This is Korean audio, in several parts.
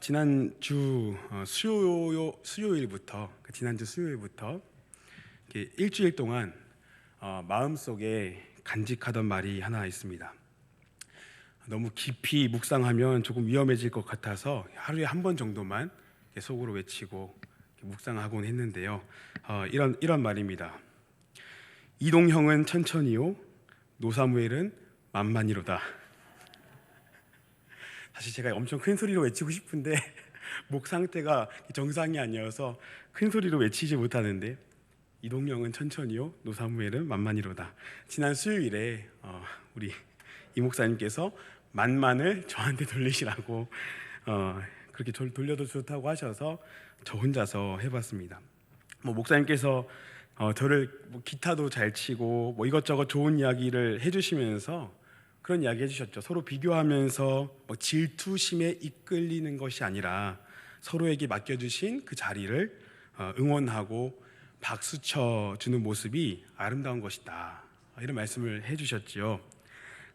지난주 수요일부터 지난주 수요일부터 이렇게 일주일 동안 마음속에 간직하던 말이 하나 있습니다. 너무 깊이 묵상하면 조금 위험해질 것 같아서 하루에 한 번 정도만 속으로 외치고 묵상하곤 했는데요. 이런 말입니다. 이동형은 천천히요, 노사무엘은 만만히로다. 사실 제가 엄청 큰 소리로 외치고 싶은데 목 상태가 정상이 아니어서 큰 소리로 외치지 못하는데, 이동형은 천천히요, 노사무엘은 만만히로다. 지난 수요일에 우리 이 목사님께서 만만을 저한테 돌리시라고 그렇게 돌려도 좋다고 하셔서 저 혼자서 해봤습니다. 목사님께서 저를 기타도 잘 치고 이것저것 좋은 이야기를 해주시면서 그런 이야기 해주셨죠. 서로 비교하면서 질투심에 이끌리는 것이 아니라 서로에게 맡겨주신 그 자리를 응원하고 박수쳐 주는 모습이 아름다운 것이다, 이런 말씀을 해주셨지요.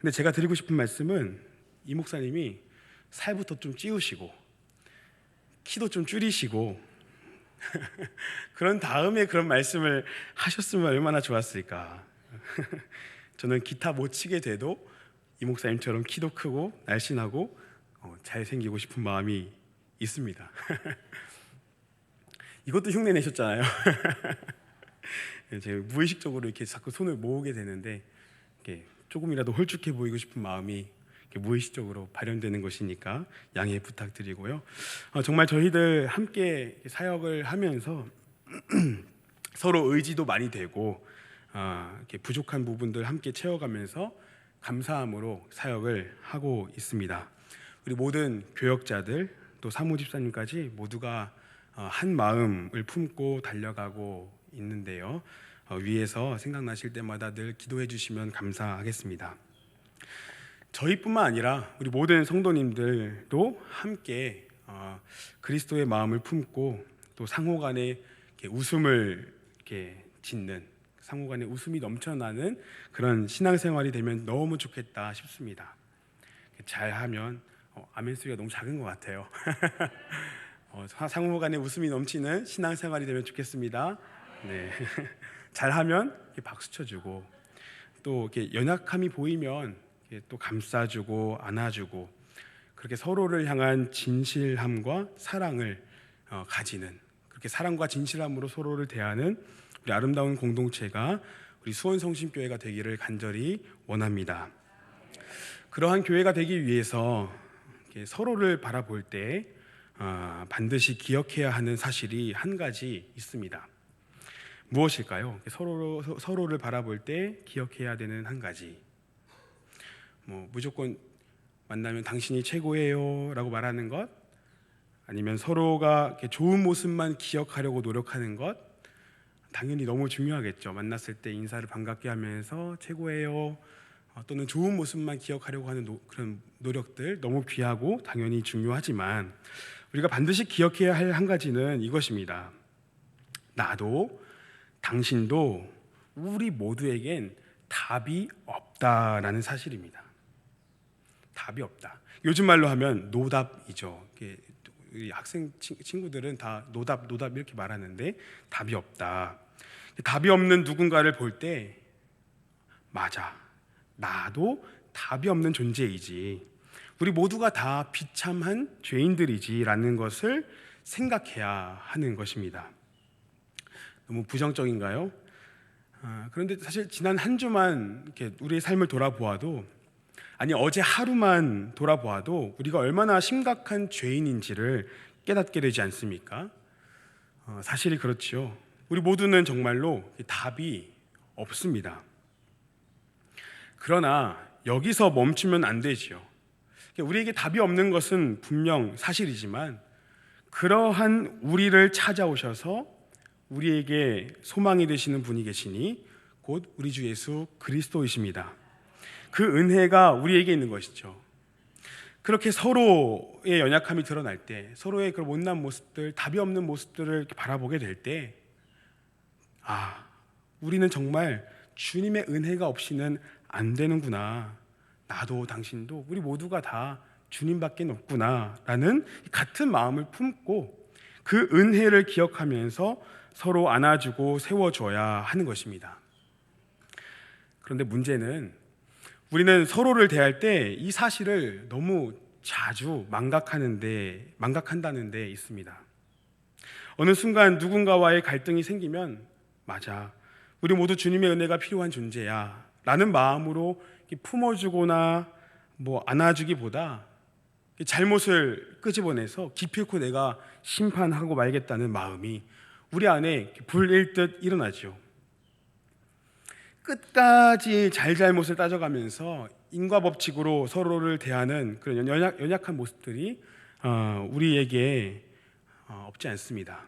근데 제가 드리고 싶은 말씀은, 이 목사님이 살부터 좀 찌우시고 키도 좀 줄이시고 그런 다음에 그런 말씀을 하셨으면 얼마나 좋았을까. 저는 기타 못 치게 돼도 이 목사님처럼 키도 크고 날씬하고 잘생기고 싶은 마음이 있습니다. 이것도 흉내 내셨잖아요. 제가 무의식적으로 이렇게 자꾸 손을 모으게 되는데, 이렇게 조금이라도 홀쭉해 보이고 싶은 마음이 무의식적으로 발현되는 것이니까 양해 부탁드리고요. 정말 저희들 함께 사역을 하면서 서로 의지도 많이 되고 이렇게 부족한 부분들 함께 채워가면서 감사함으로 사역을 하고 있습니다. 우리 모든 교역자들 또 사무집사님까지 모두가 한 마음을 품고 달려가고 있는데요. 위에서 생각나실 때마다 늘 기도해 주시면 감사하겠습니다. 저희뿐만 아니라 우리 모든 성도님들도 함께 그리스도의 마음을 품고 또 상호간에 웃음을 짓는, 상호간에 웃음이 넘쳐나는 그런 신앙생활이 되면 너무 좋겠다 싶습니다. 잘하면 아멘 소리가 너무 작은 것 같아요. 상호간에 웃음이 넘치는 신앙생활이 되면 좋겠습니다. 네. 잘하면 박수 쳐주고, 또 이렇게 연약함이 보이면 또 감싸주고 안아주고, 그렇게 서로를 향한 진실함과 사랑을 가지는, 그렇게 사랑과 진실함으로 서로를 대하는 우리 아름다운 공동체가 우리 수원성심교회가 되기를 간절히 원합니다. 그러한 교회가 되기 위해서 서로를 바라볼 때 반드시 기억해야 하는 사실이 한 가지 있습니다. 무엇일까요? 서로를 바라볼 때 기억해야 되는 한 가지. 무조건 만나면 당신이 최고예요 라고 말하는 것, 아니면 서로가 좋은 모습만 기억하려고 노력하는 것, 당연히 너무 중요하겠죠. 만났을 때 인사를 반갑게 하면서 최고예요, 또는 좋은 모습만 기억하려고 하는 그런 노력들 너무 귀하고 당연히 중요하지만, 우리가 반드시 기억해야 할 한 가지는 이것입니다. 나도 당신도 우리 모두에겐 답이 없다라는 사실입니다. 답이 없다. 요즘 말로 하면 노답이죠. 우리 학생 친구들은 다 노답 이렇게 말하는데, 답이 없다. 답이 없는 누군가를 볼 때, 맞아, 나도 답이 없는 존재이지, 우리 모두가 다 비참한 죄인들이지 라는 것을 생각해야 하는 것입니다. 너무 부정적인가요? 그런데 사실 지난 한 주만 이렇게 우리의 삶을 돌아보아도, 아니 어제 하루만 돌아보아도 우리가 얼마나 심각한 죄인인지를 깨닫게 되지 않습니까? 사실이 그렇지요. 우리 모두는 정말로 답이 없습니다. 그러나 여기서 멈추면 안 되지요. 우리에게 답이 없는 것은 분명 사실이지만, 그러한 우리를 찾아오셔서 우리에게 소망이 되시는 분이 계시니 곧 우리 주 예수 그리스도이십니다. 그 은혜가 우리에게 있는 것이죠. 그렇게 서로의 연약함이 드러날 때, 서로의 그런 못난 모습들, 답이 없는 모습들을 이렇게 바라보게 될 때, 우리는 정말 주님의 은혜가 없이는 안 되는구나. 나도 당신도 우리 모두가 다 주님밖에 없구나라는 같은 마음을 품고 그 은혜를 기억하면서 서로 안아주고 세워줘야 하는 것입니다. 그런데 문제는 우리는 서로를 대할 때 이 사실을 너무 자주 망각한다는 데 있습니다. 어느 순간 누군가와의 갈등이 생기면 맞아, 우리 모두 주님의 은혜가 필요한 존재야 라는 마음으로 품어주거나 안아주기보다 잘못을 끄집어내서 기필코 내가 심판하고 말겠다는 마음이 우리 안에 불일듯 일어나죠. 끝까지 잘못을 따져가면서 인과 법칙으로 서로를 대하는 그런 연약한 모습들이 우리에게 없지 않습니다.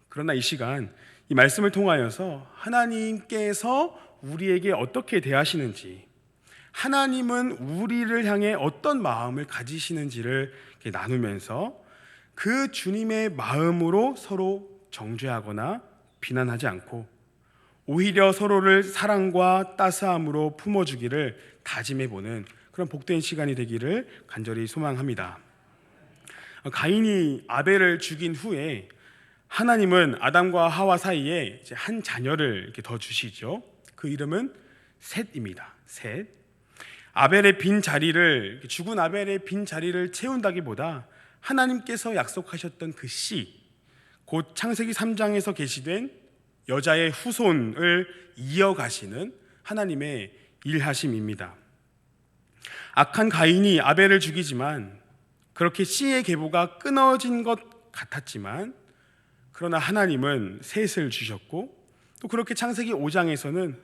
그러나 이 시간 이 말씀을 통하여서 하나님께서 우리에게 어떻게 대하시는지, 하나님은 우리를 향해 어떤 마음을 가지시는지를 나누면서 그 주님의 마음으로 서로 정죄하거나 비난하지 않고 오히려 서로를 사랑과 따스함으로 품어주기를 다짐해보는 그런 복된 시간이 되기를 간절히 소망합니다. 가인이 아벨을 죽인 후에 하나님은 아담과 하와 사이에 이제 한 자녀를 이렇게 더 주시죠. 그 이름은 셋입니다. 셋. 죽은 아벨의 빈 자리를 채운다기보다 하나님께서 약속하셨던 그 씨, 곧 창세기 3장에서 계시된 여자의 후손을 이어가시는 하나님의 일하심입니다. 악한 가인이 아벨을 죽이지만 그렇게 씨의 계보가 끊어진 것 같았지만 그러나 하나님은 셋을 주셨고 또 그렇게 창세기 5장에서는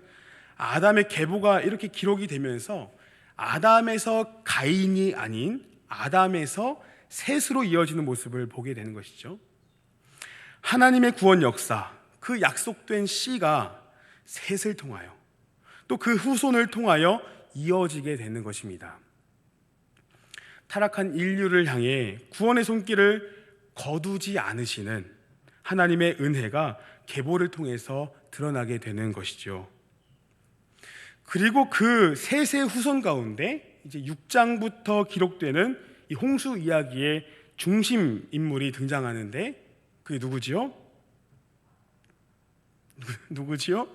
아담의 계보가 이렇게 기록이 되면서 아담에서 가인이 아닌 아담에서 셋으로 이어지는 모습을 보게 되는 것이죠. 하나님의 구원 역사, 그 약속된 씨가 셋을 통하여 또 그 후손을 통하여 이어지게 되는 것입니다. 타락한 인류를 향해 구원의 손길을 거두지 않으시는 하나님의 은혜가 계보를 통해서 드러나게 되는 것이죠. 그리고 그 셋의 후손 가운데 이제 6장부터 기록되는 이 홍수 이야기의 중심 인물이 등장하는데 그게 누구지요? 누구지요?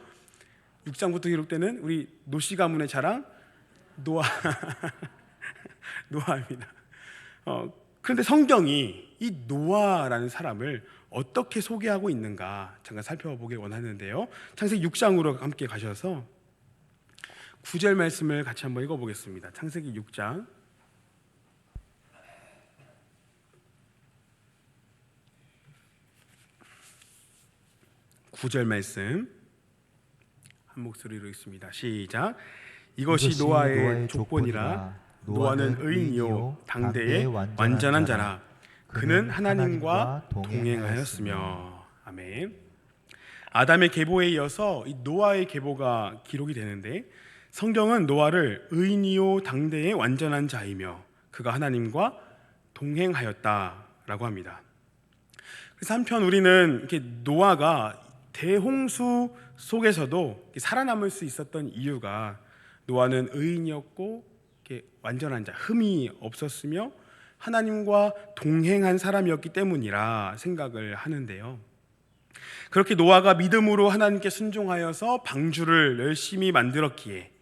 6장부터 기록되는 우리 노씨 가문의 자랑 노아입니다. 그런데 성경이 이 노아라는 사람을 어떻게 소개하고 있는가 잠깐 살펴보길 원하는데요. 창세기 6장으로 함께 가셔서 9절 말씀을 같이 한번 읽어보겠습니다. 창세기 6장 9절 말씀 한 목소리로 읽습니다. 시작. 이것이 노아의 족본이라. 노아는 의인이요 당대의 완전한 자라. 그는 하나님과 동행하였으며. 아멘. 아담의 계보에 이어서 이 노아의 계보가 기록이 되는데 성경은 노아를 의인이요 당대의 완전한 자이며 그가 하나님과 동행하였다라고 합니다. 그래서 한편 우리는 이렇게 노아가 대홍수 속에서도 살아남을 수 있었던 이유가 노아는 의인이었고 완전한 자, 흠이 없었으며 하나님과 동행한 사람이었기 때문이라 생각을 하는데요. 그렇게 노아가 믿음으로 하나님께 순종하여서 방주를 열심히 만들었기에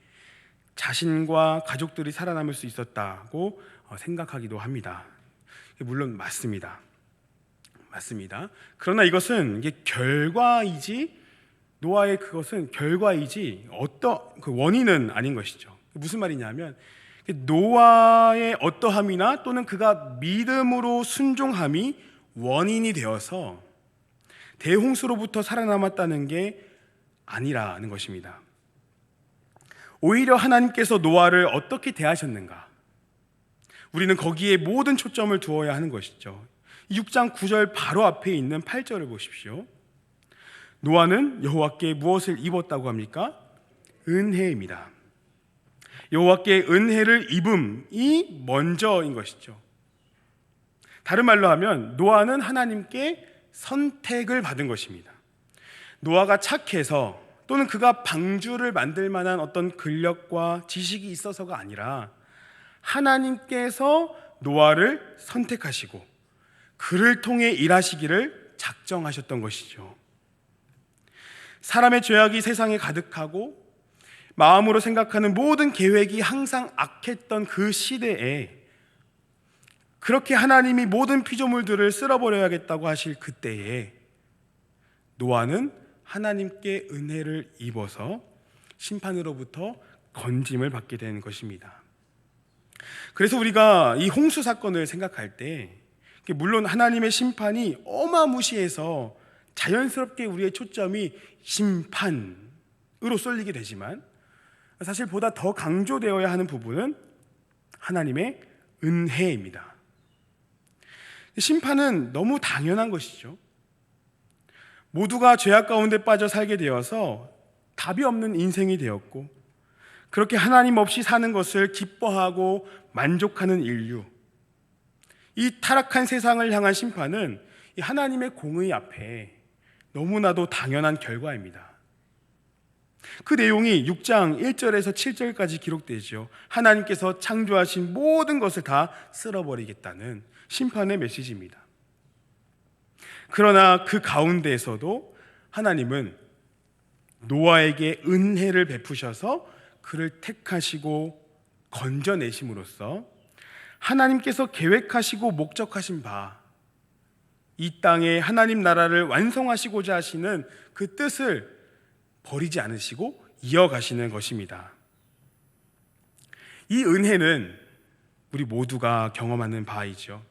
자신과 가족들이 살아남을 수 있었다고 생각하기도 합니다. 물론 맞습니다. 그러나 이것은 이게 결과이지 노아의 그것은 결과이지 그 원인은 아닌 것이죠. 무슨 말이냐면 노아의 어떠함이나 또는 그가 믿음으로 순종함이 원인이 되어서 대홍수로부터 살아남았다는 게 아니라는 것입니다. 오히려 하나님께서 노아를 어떻게 대하셨는가? 우리는 거기에 모든 초점을 두어야 하는 것이죠. 6장 9절 바로 앞에 있는 8절을 보십시오. 노아는 여호와께 무엇을 입었다고 합니까? 은혜입니다. 여호와께 은혜를 입음이 먼저인 것이죠. 다른 말로 하면 노아는 하나님께 선택을 받은 것입니다. 노아가 착해서 또는 그가 방주를 만들 만한 어떤 근력과 지식이 있어서가 아니라 하나님께서 노아를 선택하시고 그를 통해 일하시기를 작정하셨던 것이죠. 사람의 죄악이 세상에 가득하고 마음으로 생각하는 모든 계획이 항상 악했던 그 시대에, 그렇게 하나님이 모든 피조물들을 쓸어버려야겠다고 하실 그때에 노아는 하나님께 은혜를 입어서 심판으로부터 건짐을 받게 되는 것입니다. 그래서 우리가 이 홍수 사건을 생각할 때, 물론 하나님의 심판이 어마무시해서 자연스럽게 우리의 초점이 심판으로 쏠리게 되지만, 사실 보다 더 강조되어야 하는 부분은 하나님의 은혜입니다. 심판은 너무 당연한 것이죠. 모두가 죄악 가운데 빠져 살게 되어서 답이 없는 인생이 되었고, 그렇게 하나님 없이 사는 것을 기뻐하고 만족하는 인류, 이 타락한 세상을 향한 심판은 이 하나님의 공의 앞에 너무나도 당연한 결과입니다. 그 내용이 6장 1절에서 7절까지 기록되죠. 하나님께서 창조하신 모든 것을 다 쓸어버리겠다는 심판의 메시지입니다. 그러나 그 가운데에서도 하나님은 노아에게 은혜를 베푸셔서 그를 택하시고 건져내심으로써 하나님께서 계획하시고 목적하신 바, 이 땅에 하나님 나라를 완성하시고자 하시는 그 뜻을 버리지 않으시고 이어가시는 것입니다. 이 은혜는 우리 모두가 경험하는 바이죠.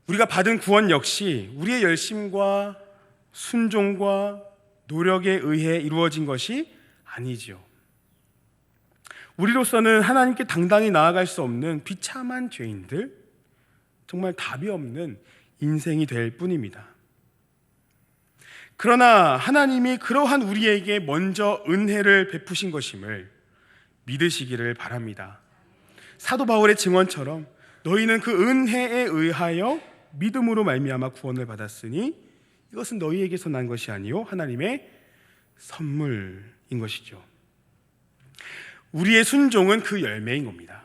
우리가 받은 구원 역시 우리의 열심과 순종과 노력에 의해 이루어진 것이 아니죠. 우리로서는 하나님께 당당히 나아갈 수 없는 비참한 죄인들, 정말 답이 없는 인생이 될 뿐입니다. 그러나 하나님이 그러한 우리에게 먼저 은혜를 베푸신 것임을 믿으시기를 바랍니다. 사도 바울의 증언처럼 너희는 그 은혜에 의하여 믿음으로 말미암아 구원을 받았으니 이것은 너희에게서 난 것이 아니요 하나님의 선물인 것이죠. 우리의 순종은 그 열매인 겁니다.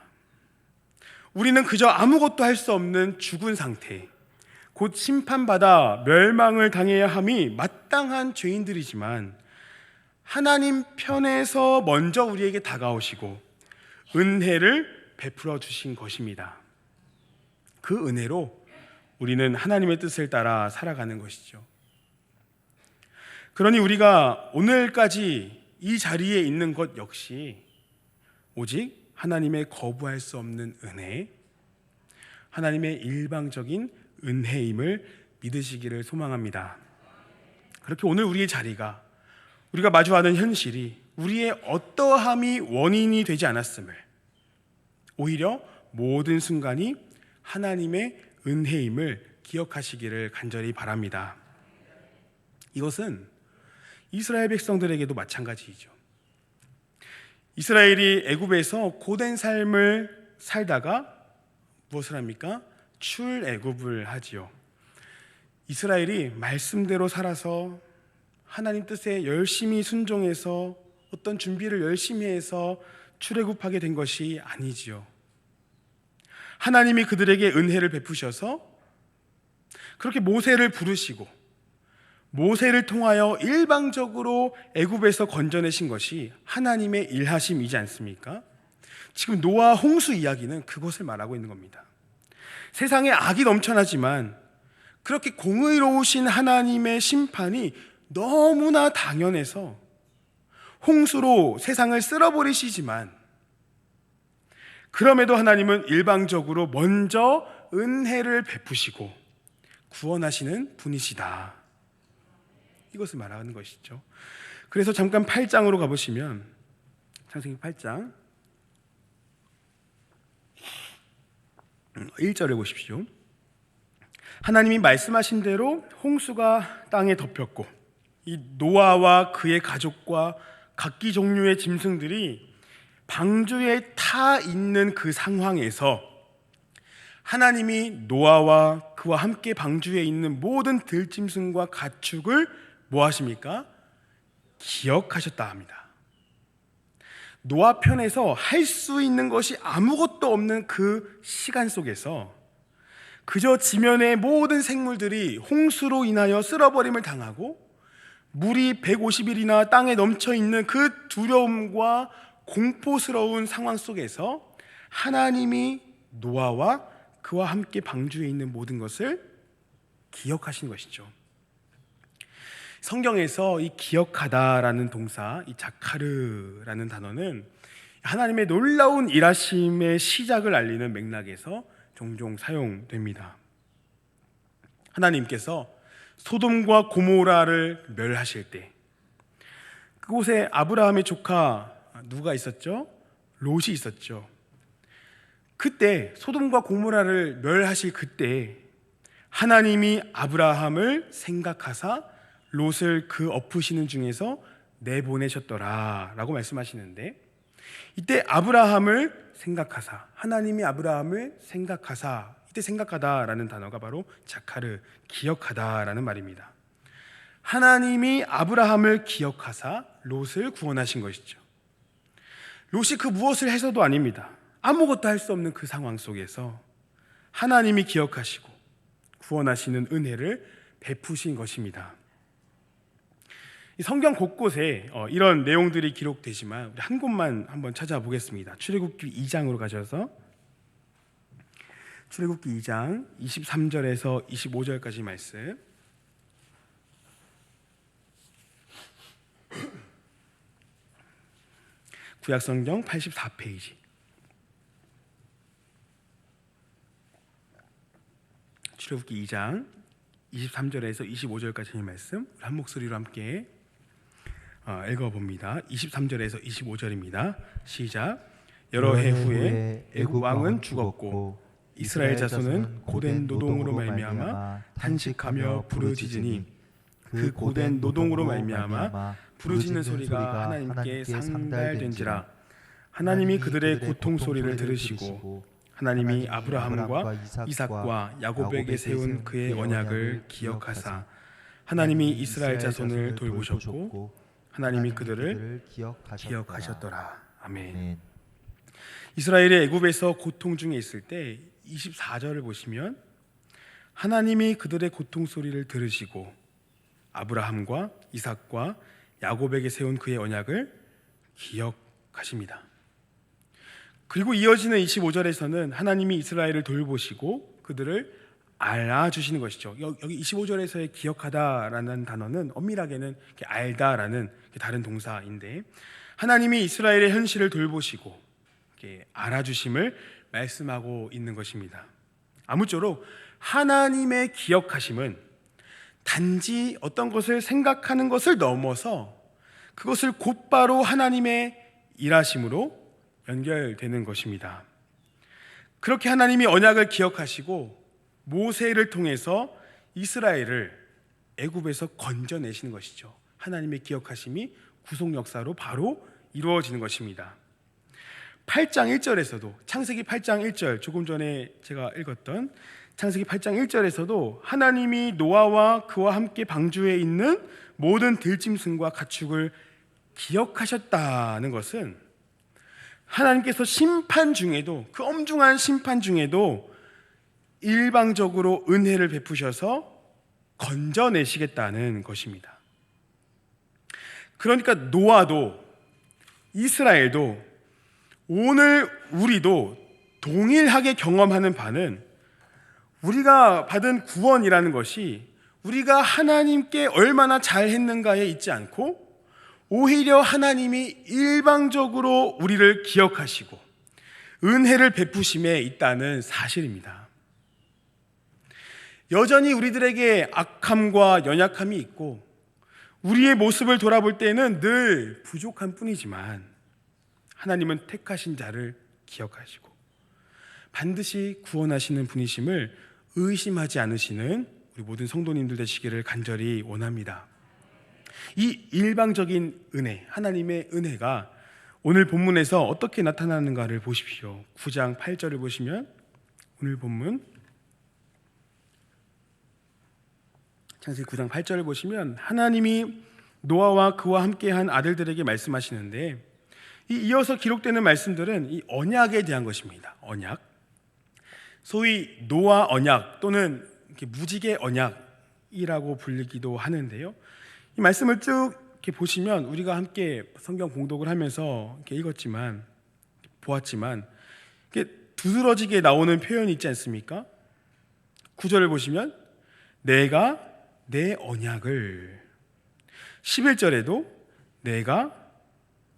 우리는 그저 아무것도 할 수 없는 죽은 상태, 곧 심판받아 멸망을 당해야 함이 마땅한 죄인들이지만 하나님 편에서 먼저 우리에게 다가오시고 은혜를 베풀어 주신 것입니다. 그 은혜로 우리는 하나님의 뜻을 따라 살아가는 것이죠. 그러니 우리가 오늘까지 이 자리에 있는 것 역시 오직 하나님의 거부할 수 없는 은혜, 하나님의 일방적인 은혜임을 믿으시기를 소망합니다. 그렇게 오늘 우리의 자리가, 우리가 마주하는 현실이 우리의 어떠함이 원인이 되지 않았음을, 오히려 모든 순간이 하나님의 은혜임을 기억하시기를 간절히 바랍니다. 이것은 이스라엘 백성들에게도 마찬가지이죠. 이스라엘이 애굽에서 고된 삶을 살다가 무엇을 합니까? 출애굽을 하지요. 이스라엘이 말씀대로 살아서 하나님 뜻에 열심히 순종해서 어떤 준비를 열심히 해서 출애굽하게 된 것이 아니지요. 하나님이 그들에게 은혜를 베푸셔서 그렇게 모세를 부르시고 모세를 통하여 일방적으로 애굽에서 건져내신 것이 하나님의 일하심이지 않습니까? 지금 노아 홍수 이야기는 그것을 말하고 있는 겁니다. 세상에 악이 넘쳐나지만 그렇게 공의로우신 하나님의 심판이 너무나 당연해서 홍수로 세상을 쓸어버리시지만, 그럼에도 하나님은 일방적으로 먼저 은혜를 베푸시고 구원하시는 분이시다, 이것을 말하는 것이죠. 그래서 잠깐 8장으로 가보시면, 창세기 8장 1절을 보십시오. 하나님이 말씀하신 대로 홍수가 땅에 덮였고 이 노아와 그의 가족과 각기 종류의 짐승들이 방주에 타 있는 그 상황에서 하나님이 노아와 그와 함께 방주에 있는 모든 들짐승과 가축을 뭐 하십니까? 기억하셨다 합니다. 노아 편에서 할 수 있는 것이 아무것도 없는 그 시간 속에서 그저 지면의 모든 생물들이 홍수로 인하여 쓸어버림을 당하고 물이 150일이나 땅에 넘쳐 있는 그 두려움과 공포스러운 상황 속에서 하나님이 노아와 그와 함께 방주에 있는 모든 것을 기억하신 것이죠. 성경에서 이 기억하다라는 동사, 이 자카르라는 단어는 하나님의 놀라운 일하심의 시작을 알리는 맥락에서 종종 사용됩니다. 하나님께서 소돔과 고모라를 멸하실 때 그곳에 아브라함의 조카 누가 있었죠? 롯이 있었죠. 그때 소돔과 고모라를 멸하실 그때 하나님이 아브라함을 생각하사 롯을 그 엎으시는 중에서 내보내셨더라 라고 말씀하시는데, 이때 아브라함을 생각하사, 하나님이 아브라함을 생각하사, 이때 생각하다라는 단어가 바로 자카르, 기억하다라는 말입니다. 하나님이 아브라함을 기억하사 롯을 구원하신 것이죠. 롯이 그 무엇을 해서도 아닙니다. 아무것도 할 수 없는 그 상황 속에서 하나님이 기억하시고 구원하시는 은혜를 베푸신 것입니다. 성경 곳곳에 이런 내용들이 기록되지만 우리 한 곳만 한번 찾아보겠습니다. 출애굽기 2장으로 가셔서 출애굽기 2장 23절에서 25절까지 말씀. 구약성경 84페이지. 출애굽기 2장 23절에서 25절까지의 말씀 한 목소리로 함께 읽어봅니다. 23절에서 25절입니다. 시작. 여러 해 후에 애굽 왕은 죽었고 이스라엘 자손은 고된 노동으로 말미암아 탄식하며 부르짖으니 그 고된 노동으로 말미암아 부르짖는 소리가 하나님께 상달된지라. 하나님이 그들의 고통 소리를 들으시고 하나님이 아브라함과 이삭과 야곱에게 세운 그의 언약을 기억하사 하나님이 이스라엘 자손을 돌보셨고 하나님이 그들을 기억하셨더라. 아멘. 이스라엘이 애굽에서 고통 중에 있을 때 24절을 보시면 하나님이 그들의 고통 소리를 들으시고 아브라함과 이삭과 야곱에게 세운 그의 언약을 기억하십니다. 그리고 이어지는 25절에서는 하나님이 이스라엘을 돌보시고 그들을 알아주시는 것이죠. 여기 25절에서의 기억하다라는 단어는 엄밀하게는 알다라는 다른 동사인데, 하나님이 이스라엘의 현실을 돌보시고 알아주심을 말씀하고 있는 것입니다. 아무쪼록 하나님의 기억하심은 단지 어떤 것을 생각하는 것을 넘어서 그것을 곧바로 하나님의 일하심으로 연결되는 것입니다. 그렇게 하나님이 언약을 기억하시고 모세를 통해서 이스라엘을 애굽에서 건져내시는 것이죠. 하나님의 기억하심이 구속 역사로 바로 이루어지는 것입니다. 8장 1절에서도 창세기 8장 1절, 조금 전에 제가 읽었던 창세기 8장 1절에서도 하나님이 노아와 그와 함께 방주에 있는 모든 들짐승과 가축을 기억하셨다는 것은 하나님께서 심판 중에도, 그 엄중한 심판 중에도 일방적으로 은혜를 베푸셔서 건져내시겠다는 것입니다. 그러니까 노아도 이스라엘도 오늘 우리도 동일하게 경험하는 바는 우리가 받은 구원이라는 것이 우리가 하나님께 얼마나 잘했는가에 있지 않고 오히려 하나님이 일방적으로 우리를 기억하시고 은혜를 베푸심에 있다는 사실입니다. 여전히 우리들에게 악함과 연약함이 있고 우리의 모습을 돌아볼 때는 늘 부족한 뿐이지만 하나님은 택하신 자를 기억하시고 반드시 구원하시는 분이심을 의심하지 않으시는 우리 모든 성도님들 되시기를 간절히 원합니다. 이 일방적인 은혜, 하나님의 은혜가 오늘 본문에서 어떻게 나타나는가를 보십시오. 9장 8절을 보시면 오늘 본문 창세기 9장 8절을 보시면 하나님이 노아와 그와 함께한 아들들에게 말씀하시는데 이어서 기록되는 말씀들은 이 언약에 대한 것입니다. 언약, 소위 노아 언약 또는 이렇게 무지개 언약이라고 불리기도 하는데요. 이 말씀을 쭉 이렇게 보시면 우리가 함께 성경 공독을 하면서 이렇게 읽었지만 보았지만 이렇게 두드러지게 나오는 표현이 있지 않습니까? 9절을 보시면 내가 내 언약을, 11절에도 내가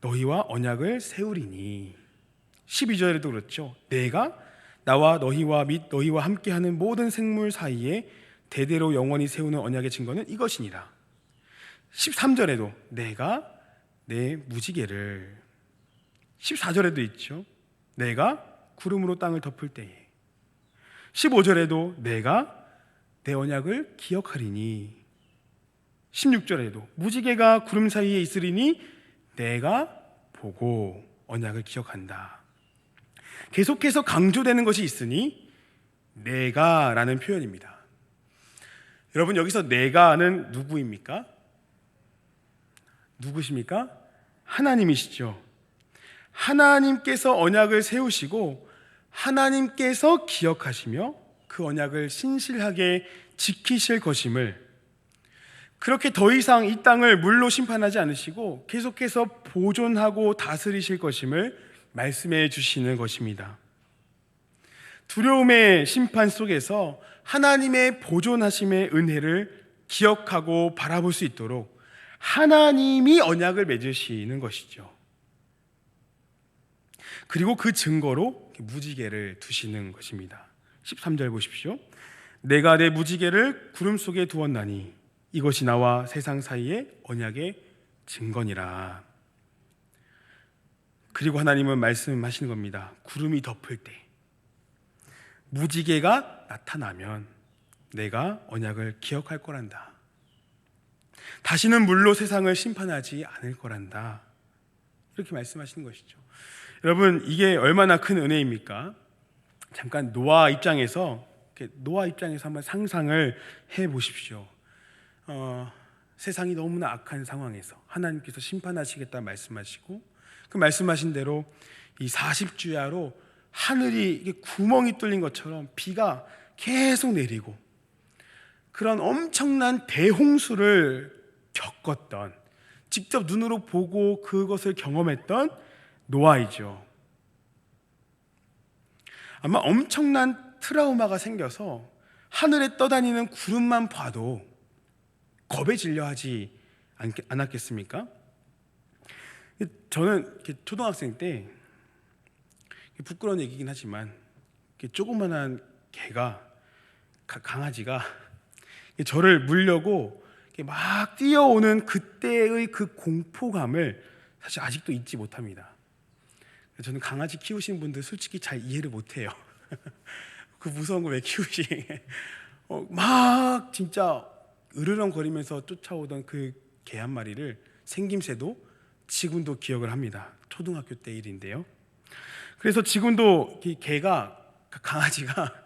너희와 언약을 세우리니, 12절에도 그렇죠. 내가 나와 너희와 및 너희와 함께하는 모든 생물 사이에 대대로 영원히 세우는 언약의 증거는 이것이니라. 13절에도 내가 내 무지개를, 14절에도 있죠. 내가 구름으로 땅을 덮을 때에, 15절에도 내가 내 언약을 기억하리니, 16절에도 무지개가 구름 사이에 있으리니 내가 보고 언약을 기억한다. 계속해서 강조되는 것이 있으니 내가라는 표현입니다. 여러분, 여기서 내가는 누구입니까? 누구십니까? 하나님이시죠. 하나님께서 언약을 세우시고 하나님께서 기억하시며 그 언약을 신실하게 지키실 것임을, 그렇게 더 이상 이 땅을 물로 심판하지 않으시고 계속해서 보존하고 다스리실 것임을 말씀해 주시는 것입니다. 두려움의 심판 속에서 하나님의 보존하심의 은혜를 기억하고 바라볼 수 있도록 하나님이 언약을 맺으시는 것이죠. 그리고 그 증거로 무지개를 두시는 것입니다. 13절 보십시오. 내가 내 무지개를 구름 속에 두었나니 이것이 나와 세상 사이의 언약의 증거니라. 그리고 하나님은 말씀하시는 겁니다. 구름이 덮을 때, 무지개가 나타나면 내가 언약을 기억할 거란다. 다시는 물로 세상을 심판하지 않을 거란다. 이렇게 말씀하시는 것이죠. 여러분, 이게 얼마나 큰 은혜입니까? 잠깐 노아 입장에서 한번 상상을 해 보십시오. 세상이 너무나 악한 상황에서 하나님께서 심판하시겠다 말씀하시고, 그 말씀하신 대로 이 40주야로 하늘이 구멍이 뚫린 것처럼 비가 계속 내리고 그런 엄청난 대홍수를 겪었던, 직접 눈으로 보고 그것을 경험했던 노아이죠. 아마 엄청난 트라우마가 생겨서 하늘에 떠다니는 구름만 봐도 겁에 질려 하지 않았겠습니까? 저는 초등학생 때, 부끄러운 얘기긴 하지만 조그만한 강아지가 저를 물려고 막 뛰어오는 그때의 그 공포감을 사실 아직도 잊지 못합니다. 저는 강아지 키우시는 분들 솔직히 잘 이해를 못해요. 그 무서운 거 왜 키우시? 막 진짜 으르렁거리면서 쫓아오던 그 개 한 마리를 생김새도 지금도 기억을 합니다. 초등학교 때 일인데요. 그래서 지금도 이 강아지가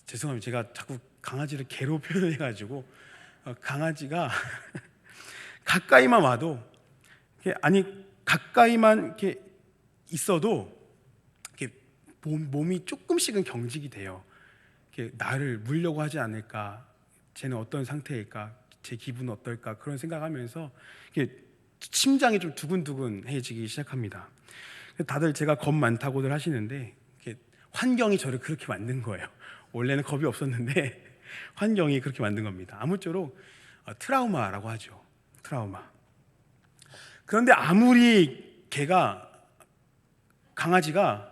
죄송합니다. 제가 자꾸 강아지를 개로 표현해가지고 강아지가 가까이만 와도, 가까이만 이렇게 있어도 이렇게 몸이 조금씩은 경직이 돼요. 이렇게 나를 물려고 하지 않을까, 쟤는 어떤 상태일까, 제 기분은 어떨까, 그런 생각하면서 이렇게 심장이 좀 두근두근해지기 시작합니다. 다들 제가 겁 많다고들 하시는데 환경이 저를 그렇게 만든 거예요. 원래는 겁이 없었는데 환경이 그렇게 만든 겁니다. 아무쪼록 트라우마라고 하죠. 트라우마. 그런데 아무리 강아지가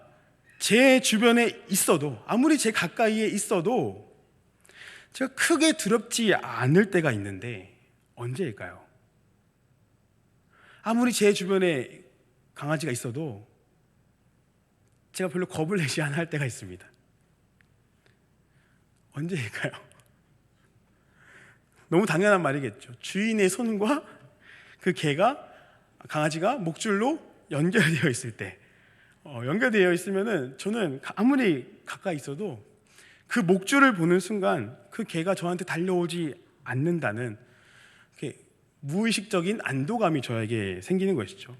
제 주변에 있어도, 아무리 제 가까이에 있어도 제가 크게 두렵지 않을 때가 있는데 언제일까요? 아무리 제 주변에 강아지가 있어도 제가 별로 겁을 내지 않을 때가 있습니다. 언제일까요? 너무 당연한 말이겠죠. 주인의 손과 그 강아지가 목줄로 연결되어 있을 때, 연결되어 있으면은 저는 아무리 가까이 있어도 그 목줄을 보는 순간 그 개가 저한테 달려오지 않는다는 무의식적인 안도감이 저에게 생기는 것이죠.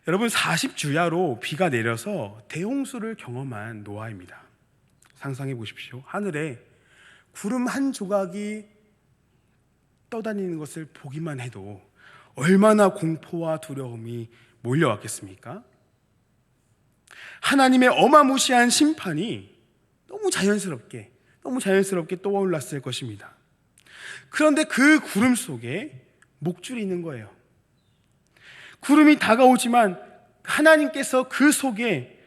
여러분, 40주야로 비가 내려서 대홍수를 경험한 노아입니다. 상상해 보십시오. 하늘에 구름 한 조각이 떠다니는 것을 보기만 해도 얼마나 공포와 두려움이 몰려왔겠습니까? 하나님의 어마무시한 심판이 너무 자연스럽게 떠올랐을 것입니다. 그런데 그 구름 속에 목줄이 있는 거예요. 구름이 다가오지만 하나님께서 그 속에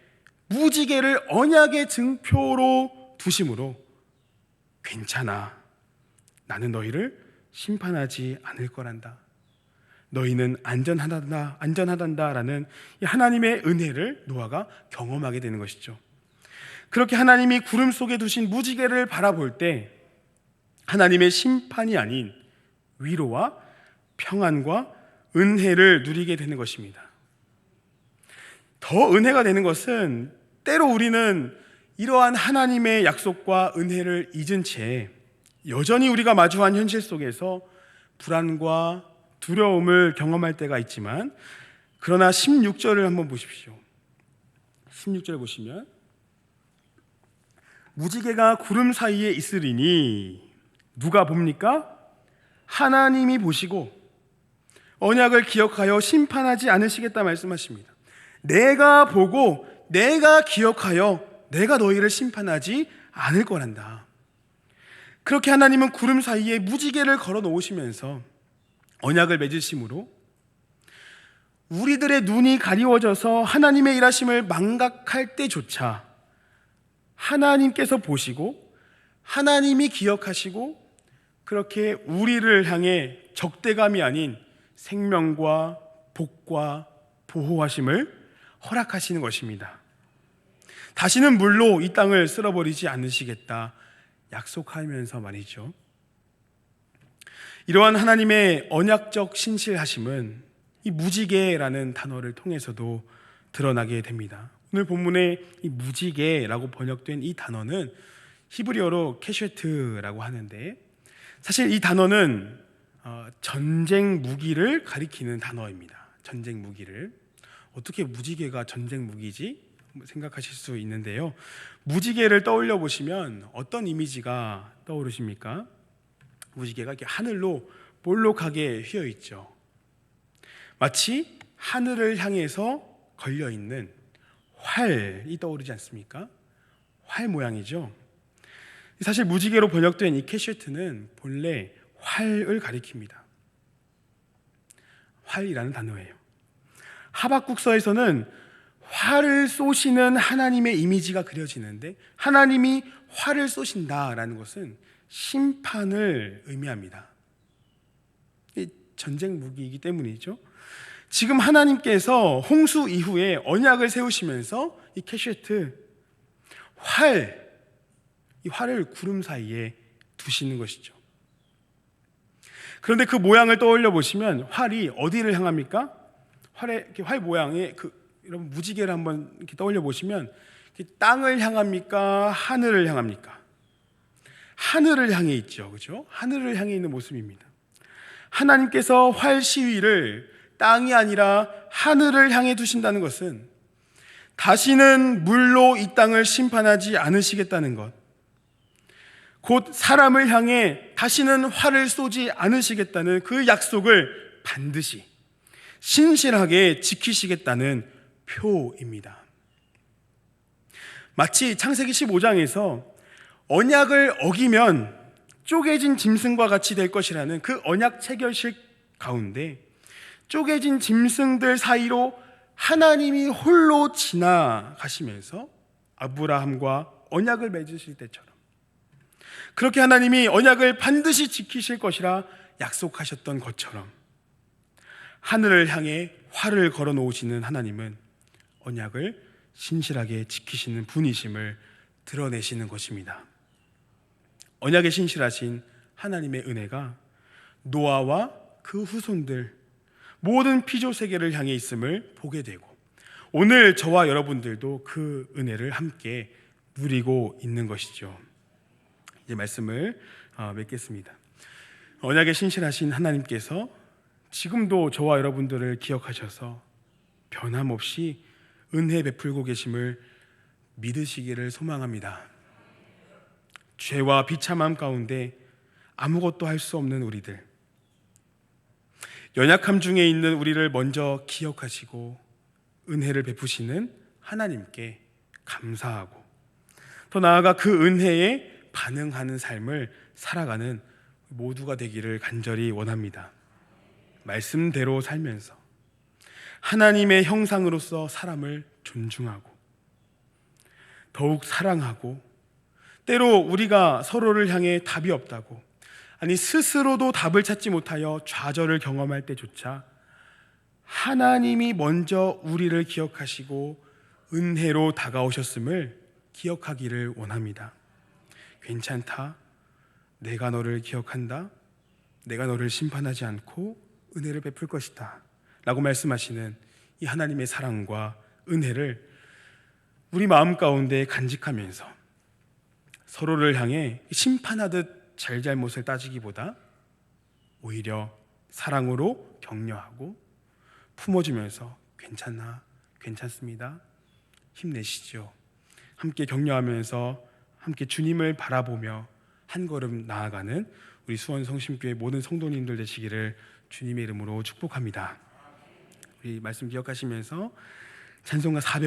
무지개를 언약의 증표로 두심으로 괜찮아, 나는 너희를 심판하지 않을 거란다, 너희는 안전하단다라는 이 하나님의 은혜를 노아가 경험하게 되는 것이죠. 그렇게 하나님이 구름 속에 두신 무지개를 바라볼 때 하나님의 심판이 아닌 위로와 평안과 은혜를 누리게 되는 것입니다. 더 은혜가 되는 것은 때로 우리는 이러한 하나님의 약속과 은혜를 잊은 채 여전히 우리가 마주한 현실 속에서 불안과 두려움을 경험할 때가 있지만, 그러나 16절을 한번 보십시오. 16절 보시면 무지개가 구름 사이에 있으리니 누가 봅니까? 하나님이 보시고 언약을 기억하여 심판하지 않으시겠다 말씀하십니다. 내가 보고 내가 기억하여 내가 너희를 심판하지 않을 거란다. 그렇게 하나님은 구름 사이에 무지개를 걸어 놓으시면서 언약을 맺으심으로 우리들의 눈이 가리워져서 하나님의 일하심을 망각할 때조차 하나님께서 보시고 하나님이 기억하시고 그렇게 우리를 향해 적대감이 아닌 생명과 복과 보호하심을 허락하시는 것입니다. 다시는 물로 이 땅을 쓸어버리지 않으시겠다 약속하면서 말이죠. 이러한 하나님의 언약적 신실하심은 이 무지개라는 단어를 통해서도 드러나게 됩니다. 오늘 본문에 이 무지개라고 번역된 이 단어는 히브리어로 캐쉐트라고 하는데, 사실 이 단어는 전쟁 무기를 가리키는 단어입니다. 전쟁 무기를. 어떻게 무지개가 전쟁 무기지? 생각하실 수 있는데요. 무지개를 떠올려 보시면 어떤 이미지가 떠오르십니까? 무지개가 이렇게 하늘로 볼록하게 휘어 있죠. 마치 하늘을 향해서 걸려 있는 활이 떠오르지 않습니까? 활 모양이죠. 사실 무지개로 번역된 이 캐쉐트는 본래 활을 가리킵니다. 활이라는 단어예요. 하박국서에서는 활을 쏘시는 하나님의 이미지가 그려지는데, 하나님이 활을 쏘신다라는 것은 심판을 의미합니다. 전쟁 무기이기 때문이죠. 지금 하나님께서 홍수 이후에 언약을 세우시면서 이 캐쉐트 이 활을 구름 사이에 두시는 것이죠. 그런데 그 모양을 떠올려 보시면 활이 어디를 향합니까? 활 모양의 여러분 무지개를 한번 이렇게 떠올려 보시면 땅을 향합니까? 하늘을 향합니까? 하늘을 향해 있죠, 그렇죠? 하늘을 향해 있는 모습입니다. 하나님께서 활 시위를 땅이 아니라 하늘을 향해 두신다는 것은 다시는 물로 이 땅을 심판하지 않으시겠다는 것, 곧 사람을 향해 다시는 활을 쏘지 않으시겠다는 그 약속을 반드시 신실하게 지키시겠다는 표입니다. 마치 창세기 15장에서 언약을 어기면 쪼개진 짐승과 같이 될 것이라는 그 언약 체결식 가운데 쪼개진 짐승들 사이로 하나님이 홀로 지나가시면서 아브라함과 언약을 맺으실 때처럼, 그렇게 하나님이 언약을 반드시 지키실 것이라 약속하셨던 것처럼 하늘을 향해 활을 걸어 놓으시는 하나님은 언약을 신실하게 지키시는 분이심을 드러내시는 것입니다. 언약에 신실하신 하나님의 은혜가 노아와 그 후손들 모든 피조 세계를 향해 있음을 보게 되고, 오늘 저와 여러분들도 그 은혜를 함께 누리고 있는 것이죠. 이제 말씀을 맺겠습니다. 언약에 신실하신 하나님께서 지금도 저와 여러분들을 기억하셔서 변함없이 은혜 베풀고 계심을 믿으시기를 소망합니다. 죄와 비참함 가운데 아무것도 할 수 없는 우리들, 연약함 중에 있는 우리를 먼저 기억하시고 은혜를 베푸시는 하나님께 감사하고, 더 나아가 그 은혜에 반응하는 삶을 살아가는 모두가 되기를 간절히 원합니다. 말씀대로 살면서 하나님의 형상으로서 사람을 존중하고 더욱 사랑하고, 때로 우리가 서로를 향해 답이 없다고, 아니 스스로도 답을 찾지 못하여 좌절을 경험할 때조차 하나님이 먼저 우리를 기억하시고 은혜로 다가오셨음을 기억하기를 원합니다. 괜찮다, 내가 너를 기억한다, 내가 너를 심판하지 않고 은혜를 베풀 것이다 라고 말씀하시는 이 하나님의 사랑과 은혜를 우리 마음 가운데 간직하면서 서로를 향해 심판하듯 잘잘못을 따지기보다 오히려 사랑으로 격려하고 품어주면서 괜찮아, 괜찮습니다, 힘내시죠, 함께 격려하면서 함께 주님을 바라보며 한 걸음 나아가는 우리 수원 성심교회 모든 성도님들 되시기를 주님의 이름으로 축복합니다. 우리 말씀 기억하시면서 찬송가 400